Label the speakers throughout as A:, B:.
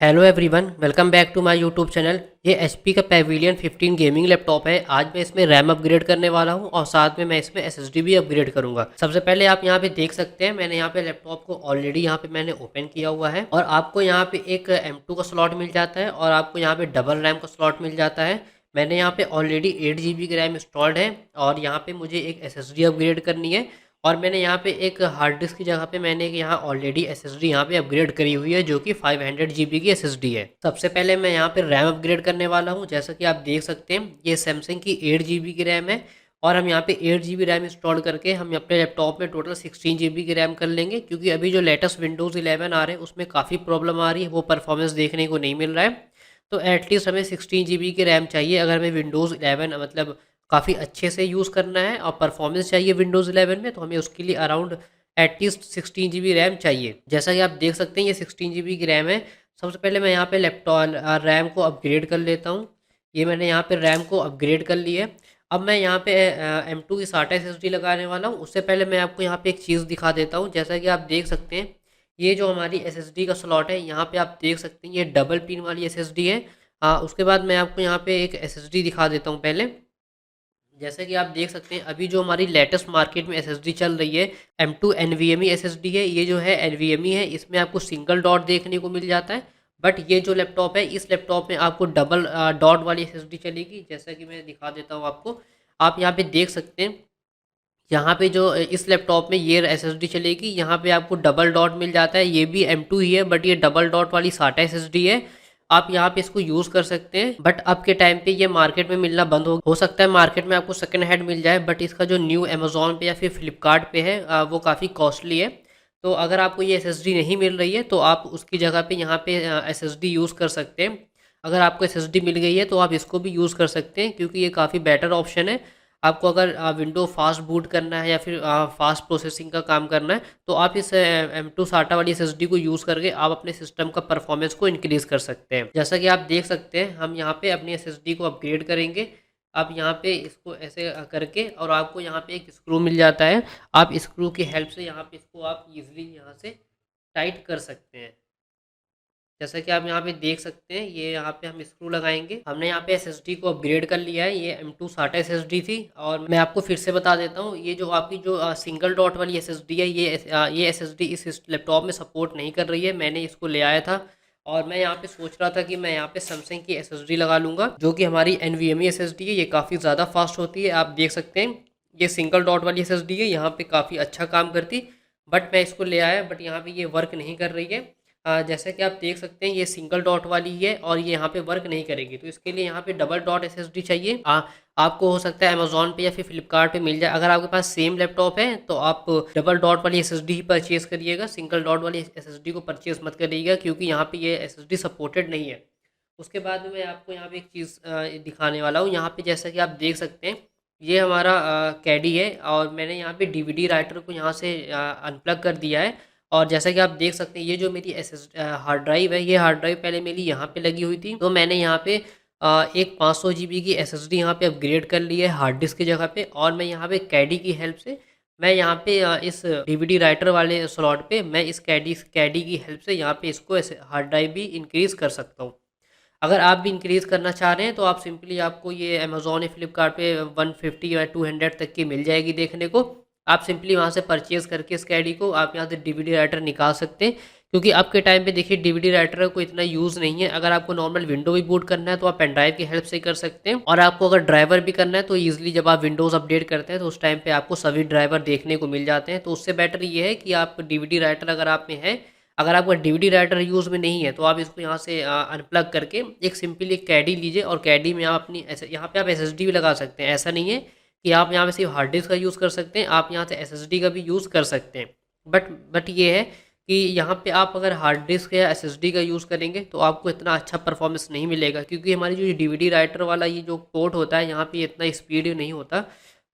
A: Hello everyone, welcome back to my YouTube channel. ये HP का Pavilion 15 gaming laptop है। आज मैं इसमें रैम अपग्रेड करने वाला हूं और साथ में मैं इसमें एसएसडी भी अपग्रेड करूंगा। सबसे पहले आप यहां पे देख सकते हैं, मैंने यहां पे लैपटॉप को ऑलरेडी यहां पे मैंने ओपन किया हुआ है और आपको यहां पे एक M2 का स्लॉट मिल जाता है और आपको यहां पे डबल रैम का स्लॉट मिल जाता है। मैंने यहाँ पे ऑलरेडी 8 GB की रैम इंस्टॉल्ड है और यहाँ पे मुझे एक एसएसडी अपग्रेड करनी है। और मैंने यहाँ पे एक हार्ड डिस्क की जगह पे मैंने यहाँ ऑलरेडी एसएसडी यहाँ पे अपग्रेड करी हुई है, जो कि 500 GB की एसएसडी है। सबसे पहले मैं यहाँ पे रैम अपग्रेड करने वाला हूँ। जैसा कि आप देख सकते हैं, ये सैमसंग की 8 GB की रैम है और हम यहाँ पे 8 GB रैम इंस्टॉल करके हम अपने लैपटॉप में टोटल 16 GB की रैम कर लेंगे, क्योंकि अभी जो लेटेस्ट विंडोज़ 11 आ रहे हैं उसमें काफ़ी प्रॉब्लम आ रही है, वो परफॉर्मेंस देखने को नहीं मिल रहा है। तो एटलीस्ट हमें 16 GB की रैम चाहिए अगर हमें विंडोज़ 11 मतलब काफ़ी अच्छे से यूज़ करना है और परफॉर्मेंस चाहिए विंडोज़ 11 में, तो हमें उसके लिए अराउंड एटलीस्ट 16 GB रैम चाहिए। जैसा कि आप देख सकते हैं, ये 16 GB की रैम है। सबसे पहले मैं यहाँ पे लैपटॉप रैम को अपग्रेड कर लेता हूँ। ये मैंने यहाँ पे रैम को अपग्रेड कर लिया है। अब मैं यहाँ पे M2 की SATA SSD लगाने वाला हूँ। उससे पहले मैं आपको यहाँ पे एक चीज़ दिखा देता हूँ। जैसा कि आप देख सकते हैं, ये जो हमारी SSD का स्लॉट है, यहाँ पे आप देख सकते हैं ये डबल पिन वाली SSD है। उसके बाद मैं आपको यहाँ पे एक SSD दिखा देता हूँ पहले। जैसे कि आप देख सकते हैं, अभी जो हमारी लेटेस्ट मार्केट में एसएसडी चल रही है, M2 NVMe एसएसडी है। ये जो है NVMe है, इसमें आपको सिंगल डॉट देखने को मिल जाता है। बट ये जो लैपटॉप है, इस लैपटॉप में आपको डबल डॉट वाली एसएसडी चलेगी। जैसा कि मैं दिखा देता हूँ आपको, आप यहाँ पे देख सकते हैं। यहाँ पे जो इस लैपटॉप में ये एसएसडी चलेगी, यहाँ पे आपको डबल डॉट मिल जाता है। ये भी M2 ही है, बट ये डबल डॉट वाली SATA एसएसडी है। आप यहाँ पे इसको यूज़ कर सकते हैं, बट अब के टाइम पे ये मार्केट में मिलना बंद हो सकता है मार्केट में आपको सेकंड हैंड मिल जाए, बट इसका जो न्यू अमेज़ॉन पे या फिर फ्लिपकार्ट पे है, वो काफ़ी कॉस्टली है। तो अगर आपको ये एसएसडी नहीं मिल रही है, तो आप उसकी जगह पे यहाँ पे एसएसडी यूज़ कर सकते हैं। अगर आपको एसएसडी मिल गई है तो आप इसको भी यूज़ कर सकते हैं, क्योंकि ये काफ़ी बेटर ऑप्शन है। आपको अगर विंडो फास्ट बूट करना है या फिर फास्ट प्रोसेसिंग का काम करना है, तो आप इस M2 SATA वाली एसएसडी को यूज़ करके आप अपने सिस्टम का परफॉर्मेंस को इंक्रीज़ कर सकते हैं। जैसा कि आप देख सकते हैं, हम यहाँ पे अपनी एसएसडी को अपग्रेड करेंगे। आप यहाँ पे इसको ऐसे करके, और आपको यहाँ पे एक स्क्रू मिल जाता है। आप स्क्रू की हेल्प से यहाँ पे इसको आप ईज़िली यहाँ से टाइट कर सकते हैं। जैसा कि आप यहाँ पे देख सकते हैं, ये यहाँ पे हम स्क्रू लगाएंगे। हमने यहाँ पे एसएसडी को अपग्रेड कर लिया है। ये M2 SATA एसएसडी थी। और मैं आपको फिर से बता देता हूँ, ये जो आपकी जो सिंगल डॉट वाली एसएसडी है, ये एसएसडी इस लैपटॉप में सपोर्ट नहीं कर रही है। मैंने इसको ले आया था और मैं यहाँ पे सोच रहा था कि मैं यहाँ पे सैमसंग की एसएसडी लगा लूँगा, जो कि हमारी NVMe एसएसडी है। ये काफ़ी ज़्यादा फास्ट होती है। आप देख सकते हैं, ये सिंगल डॉट वाली एसएसडी है, यहाँ पे काफ़ी अच्छा काम करती। बट मैं इसको ले आया, बट यहाँ पे ये वर्क नहीं कर रही है। जैसे कि आप देख सकते हैं, ये सिंगल डॉट वाली है और ये यहाँ पे वर्क नहीं करेगी। तो इसके लिए यहाँ पे डबल डॉट एसएसडी चाहिए। आपको हो सकता है अमेजोन पे या फिर फ्लिपकार्ट पे मिल जाए। अगर आपके पास सेम लैपटॉप है तो आप डबल डॉट वाली एसएसडी ही परचेज करिएगा, सिंगल डॉट वाली एसएसडी को परचेज मत करिएगा, क्योंकि यहाँ पे ये एसएसडी सपोर्टेड नहीं है। उसके बाद में मैं आपको यहाँ पे एक चीज़ दिखाने वाला हूँ। यहाँ पे जैसा कि आप देख सकते हैं, ये हमारा कैडी है और मैंने यहाँ पे डीवीडी राइटर को यहाँ से अनप्लग कर दिया है। और जैसा कि आप देख सकते हैं, ये जो मेरी हार्ड ड्राइव है, ये हार्ड ड्राइव पहले मेरी यहाँ पे लगी हुई थी। तो मैंने यहाँ पे एक 500 GB की एसएसडी यहाँ पे अपग्रेड कर ली है हार्ड डिस्क की जगह पे। और मैं यहाँ पे कैडी की हेल्प से, मैं यहाँ पे इस डीवीडी राइटर वाले स्लॉट पे मैं इस कैडी की हेल्प से यहाँ पे इसको ऐसे हार्ड ड्राइव भी इंक्रीज़ कर सकता हूँ। अगर आप भी इंक्रीज़ करना चाह रहे हैं तो आप सिंपली, आपको ये अमेज़ॉन या फ्लिपकार्ट पे 150 या 200 तक की मिल जाएगी देखने को। आप सिंपली वहाँ से परचेज़ करके इस कैडी को आप यहाँ से डीवीडी राइटर निकाल सकते हैं, क्योंकि अब के टाइम पे देखिए डीवीडी राइटर को इतना यूज़ नहीं है। अगर आपको नॉर्मल विंडो भी बूट करना है तो आप पेन ड्राइव की हेल्प से कर सकते हैं, और आपको अगर ड्राइवर भी करना है तो ईजिली जब आप विंडोज़ अपडेट करते हैं तो उस टाइम पे आपको सभी ड्राइवर देखने को मिल जाते हैं। तो उससे बेटर ये है कि आप डीवीडी राइटर अगर आप में है, अगर आपका डीवीडी राइटर यूज़ में नहीं है, तो आप इसको यहाँ से अनप्लग करके एक सिंपली एक कैडी लीजिए और कैडी में आप अपनी ऐसे यहाँ पे आप एसएसडी भी लगा सकते हैं। ऐसा नहीं है कि आप यहाँ पे सिर्फ हार्ड डिस्क का यूज़ कर सकते हैं, आप यहाँ से एसएसडी का भी यूज़ कर सकते हैं। बट ये है कि यहाँ पे आप अगर हार्ड डिस्क या एसएसडी का यूज़ करेंगे तो आपको इतना अच्छा परफॉर्मेंस नहीं मिलेगा, क्योंकि हमारी जो डीवीडी राइटर वाला ये जो पोर्ट होता है, यहाँ पे इतना स्पीड नहीं होता।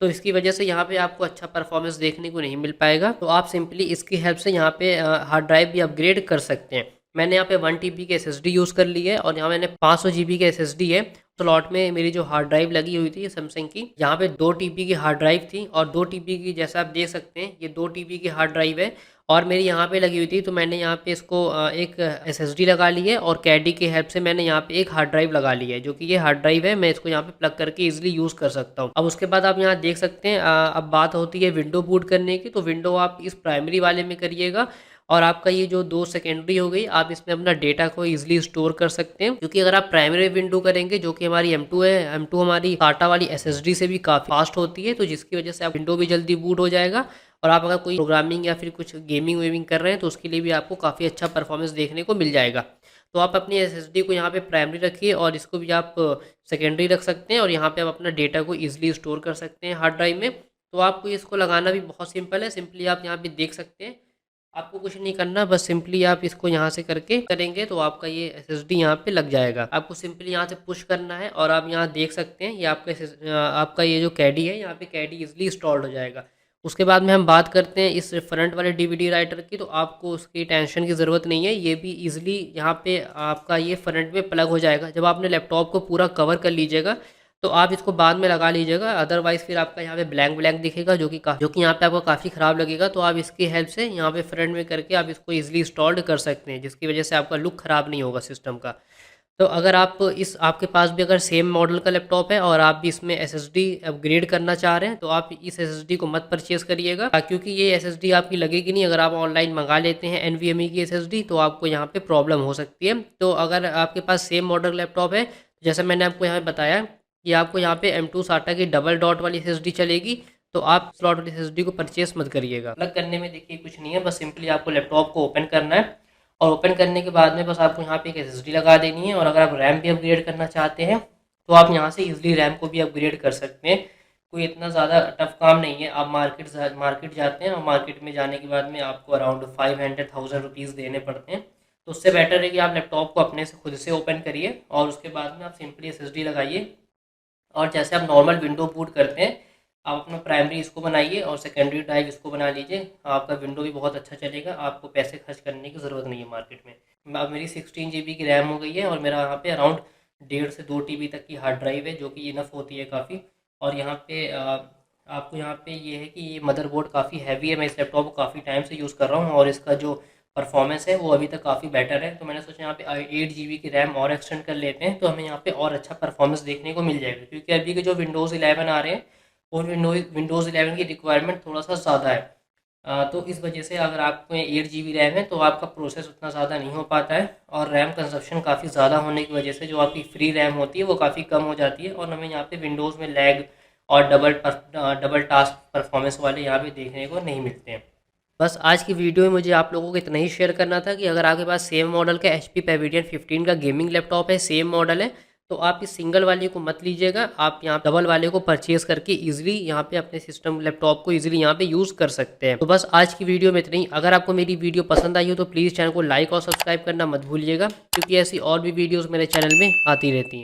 A: तो इसकी वजह से यहाँ पे आपको अच्छा परफॉर्मेंस देखने को नहीं मिल पाएगा। तो आप सिंपली इसकी हेल्प से यहाँ पे हार्ड ड्राइव भी अपग्रेड कर सकते हैं। मैंने यहाँ पे 1 TB की एसएसडी यूज़ कर ली है और यहाँ मैंने 500 GB की एसएसडी है। स्लॉट में मेरी जो हार्ड ड्राइव लगी हुई थी सैमसंग की, यहाँ पे 2 TB की हार्ड ड्राइव थी और 2 TB की, जैसा आप देख सकते हैं, ये 2 TB की हार्ड ड्राइव है। और मेरी यहाँ पे लगी हुई थी, तो मैंने यहाँ पे इसको एक एसएसडी लगा ली है और कैडी की हेल्प से मैंने यहाँ पे एक हार्ड ड्राइव लगा ली है, जो कि ये हार्ड ड्राइव है। मैं इसको यहाँ पे प्लग करके इजीली यूज़ कर सकता हूँ। अब उसके बाद आप यहाँ देख सकते हैं, अब बात होती है विंडो बूट करने की। तो विंडो आप इस प्राइमरी वाले में करिएगा और आपका ये जो 2 सेकेंडरी हो गई, आप इसमें अपना डेटा को ईजिली स्टोर कर सकते हैं। क्योंकि अगर आप प्राइमरी विंडो करेंगे, जो कि हमारी M2 है, M2 हमारी टाटा वाली एसएसडी से भी काफ़ी फास्ट होती है, तो जिसकी वजह से आप विंडो भी जल्दी बूट हो जाएगा। और आप अगर कोई प्रोग्रामिंग या फिर कुछ गेमिंग वेमिंग कर रहे हैं, तो उसके लिए भी आपको काफ़ी अच्छा परफॉर्मेंस देखने को मिल जाएगा। तो आप अपनी एसएसडी को यहाँ पे प्राइमरी रखिए और इसको भी आप सेकेंडरी रख सकते हैं, और यहाँ पे आप अपना डेटा को ईजिली स्टोर कर सकते हैं हार्ड ड्राइव में। तो आपको इसको लगाना भी बहुत सिंपल है। सिंपली आप यहाँ पे देख सकते हैं, आपको कुछ नहीं करना, बस सिंपली आप इसको यहाँ से करके करेंगे तो आपका ये एसएसडी यहाँ पे लग जाएगा। आपको सिंपली यहाँ से पुश करना है और आप यहाँ देख सकते हैं ये आपका ये जो कैडी है, यहाँ पे कैडी इजीली इंस्टॉल्ड हो जाएगा। उसके बाद में हम बात करते हैं इस फ्रंट वाले डीवीडी राइटर की। तो आपको उसकी टेंशन की ज़रूरत नहीं है, ये भी ईजिली यहाँ पे आपका ये फ्रंट में प्लग हो जाएगा। जब आपने लैपटॉप को पूरा कवर कर लीजिएगा तो आप इसको बाद में लगा लीजिएगा, अदरवाइज़ फिर आपका यहाँ पे ब्लैंक ब्लैंक दिखेगा, जो कि यहाँ पे आपको काफ़ी ख़राब लगेगा। तो आप इसकी हेल्प से यहाँ पे फ्रंट में करके आप इसको ईजिली इंस्टॉल्ड कर सकते हैं, जिसकी वजह से आपका लुक ख़राब नहीं होगा सिस्टम का। तो अगर आप आपके पास भी अगर सेम मॉडल का लैपटॉप है और आप भी इसमें एसएसडी अपग्रेड करना चाह रहे हैं, तो आप इस एसएसडी को मत परचेज करिएगा, क्योंकि ये एसएसडी आपकी लगेगी नहीं। अगर आप ऑनलाइन मंगा लेते हैं एनवीएमई की एसएसडी, तो आपको यहाँ पे प्रॉब्लम हो सकती है। तो अगर आपके पास सेम मॉडल लैपटॉप है, जैसे मैंने आपको यहाँ बताया कि आपको यहाँ पे M2 साटा की डबल डॉट वाली एसएसडी चलेगी, तो आप स्लॉट वाली एसएसडी को परचेस मत करिएगा। प्लग करने में देखिए कुछ नहीं है, बस सिंपली आपको लैपटॉप को ओपन करना है और ओपन करने के बाद में बस आपको यहाँ पे एक एसएसडी लगा देनी है। और अगर आप रैम भी अपग्रेड करना चाहते हैं, तो आप यहाँ से ईजिली रैम को भी अपग्रेड कर सकते हैं। कोई इतना ज़्यादा टफ काम नहीं है। आप मार्केट जाते हैं और मार्केट में जाने के बाद में आपको अराउंड 500,000 रुपीज़ देने पड़ते हैं। तो उससे बेटर है कि आप लैपटॉप को अपने से खुद से ओपन करिए और उसके बाद में आप सिंपली एसएसडी लगाइए। और जैसे आप नॉर्मल विंडो बूट करते हैं, आप अपना प्राइमरी इसको बनाइए और सेकेंडरी ड्राइव इसको बना लीजिए। आपका विंडो भी बहुत अच्छा चलेगा, आपको पैसे खर्च करने की ज़रूरत नहीं है मार्केट में। अब मेरी 16 GB की रैम हो गई है और मेरा यहाँ पे अराउंड 1.5 से 2 TB तक की हार्ड ड्राइव है, जो कि इनफ होती है काफ़ी। और यहाँ पे आपको यहाँ पे ये है कि ये मदरबोर्ड काफ़ी हैवी है। मैं इस लैपटॉप को काफ़ी टाइम से यूज़ कर रहा हूँ और इसका जो परफॉर्मेंस है वो अभी तक काफ़ी बेटर है। तो मैंने सोचा यहाँ पे 8 GB की रैम और एक्सटेंड कर लेते हैं, तो हमें यहाँ पे और अच्छा परफॉर्मेंस देखने को मिल जाएगा। क्योंकि अभी के जो विंडोज़ 11 आ रहे हैं, और विंडोज़ 11 की रिक्वायरमेंट थोड़ा सा ज़्यादा है। तो इस वजह से अगर आपको 8 GB रैम है, तो आपका प्रोसेस उतना ज़्यादा नहीं हो पाता है और रैम कंजप्शन काफ़ी ज़्यादा होने की वजह से जो आपकी फ्री रैम होती है वो काफ़ी कम हो जाती है और हमें यहाँ पे विंडोज़ में लैग और डबल टास्क परफॉर्मेंस वाले यहाँ पे देखने को नहीं मिलते हैं। बस आज की वीडियो में मुझे आप लोगों को इतना ही शेयर करना था कि अगर आपके पास सेम मॉडल का HP पेविलियन 15 का गेमिंग लैपटॉप है, सेम मॉडल है, तो आप इस सिंगल वाले को मत लीजिएगा। आप यहाँ डबल वाले को परचेज करके इजीली यहाँ पे अपने सिस्टम लैपटॉप को इजीली यहाँ पे यूज़ कर सकते हैं। तो बस आज की वीडियो में इतना ही। अगर आपको मेरी वीडियो पसंद आई हो तो प्लीज़ चैनल को लाइक और सब्सक्राइब करना मत भूलिएगा, क्योंकि ऐसी और भी वीडियोज़ मेरे चैनल में आती रहती हैं।